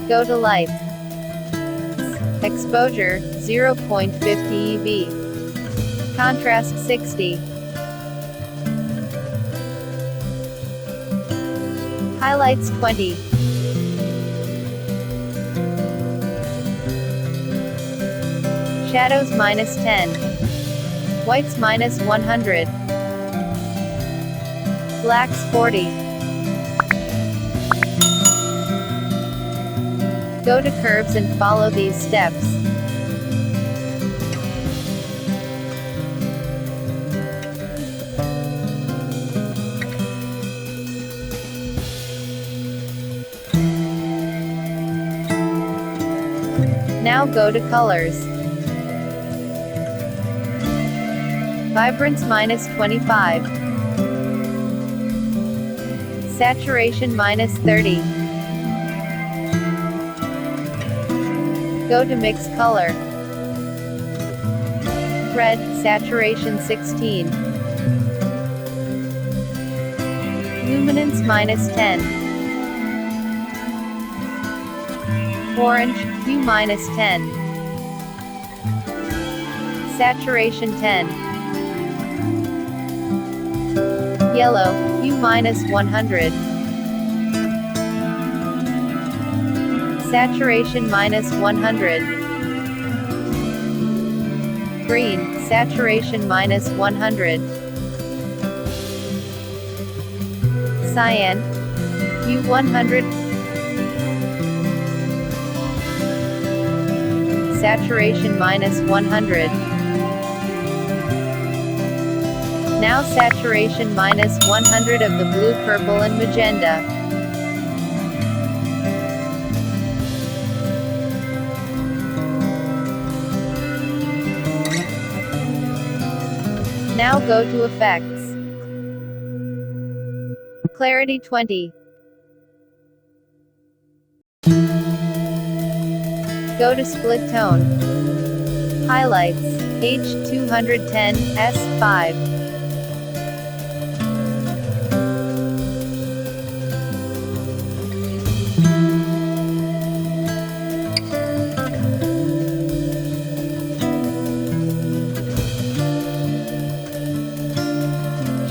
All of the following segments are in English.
Go to light. Exposure, 0.50 eV. Contrast 60. Highlights 20. Shadows -10. Whites -100. Blacks 40. Go to curves and follow these steps. Now go to colors. Vibrance -25. Saturation -30. Go to mix color. Red, saturation 16. Luminance -10. Orange, hue -10. Saturation 10. Yellow, hue -100. Saturation -100. Green, saturation -100. Cyan, hue 100. Saturation -100. Now saturation -100 of the blue, purple and magenta. Now go to effects. Clarity 20. Go to split tone. Highlights, H210, S5.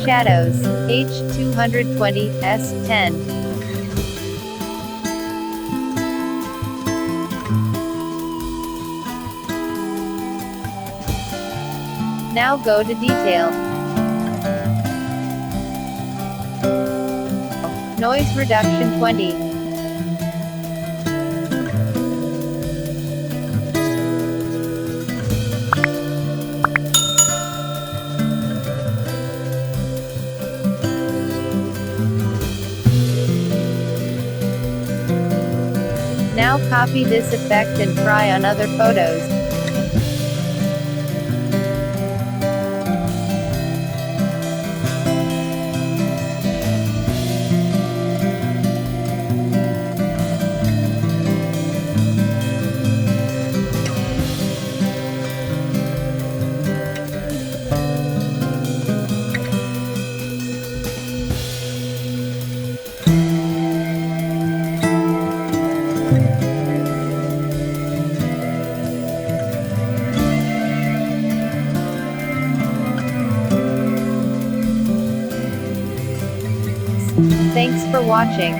Shadows, H220, S10. Now go to detail. Noise reduction 20. Now copy this effect and try on other photos. Thanks for watching.